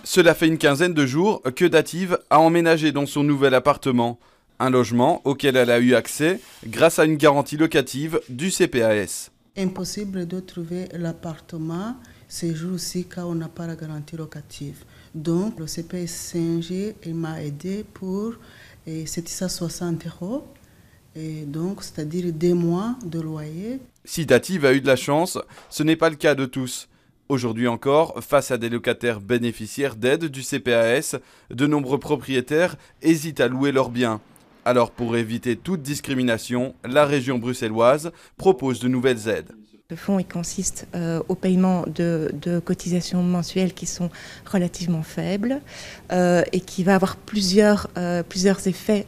Cela fait une quinzaine de jours que Dative a emménagé dans son nouvel appartement. Un logement auquel elle a eu accès grâce à une garantie locative du CPAS. Impossible de trouver l'appartement ces jours-ci quand on n'a pas la garantie locative. Donc le CPAS CNG m'a aidé pour 760 €. Et donc, c'est-à-dire 2 mois de loyer. Si Dative a eu de la chance, ce n'est pas le cas de tous. Aujourd'hui encore, face à des locataires bénéficiaires d'aide du CPAS, de nombreux propriétaires hésitent à louer leurs biens. Alors pour éviter toute discrimination, la région bruxelloise propose de nouvelles aides. Le fonds il consiste au paiement de cotisations mensuelles qui sont relativement faibles et qui va avoir plusieurs effets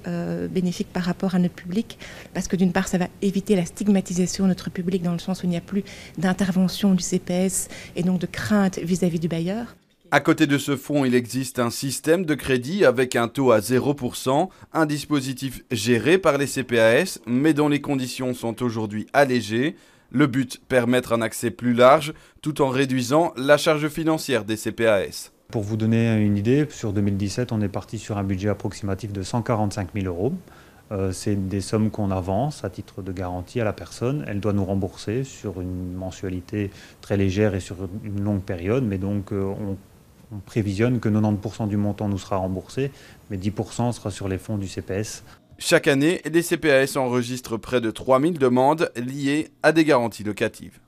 bénéfiques par rapport à notre public, parce que d'une part ça va éviter la stigmatisation de notre public dans le sens où il n'y a plus d'intervention du CPS et donc de crainte vis-à-vis du bailleur. À côté de ce fonds, il existe un système de crédit avec un taux à 0%, un dispositif géré par les CPAS, mais dont les conditions sont aujourd'hui allégées. Le but, permettre un accès plus large, tout en réduisant la charge financière des CPAS. Pour vous donner une idée, sur 2017, on est parti sur un budget approximatif de 145 000 €. C'est des sommes qu'on avance à titre de garantie à la personne. Elle doit nous rembourser sur une mensualité très légère et sur une longue période, mais donc on prévisionne que 90% du montant nous sera remboursé, mais 10% sera sur les fonds du CPS. Chaque année, les CPAS enregistrent près de 3000 demandes liées à des garanties locatives.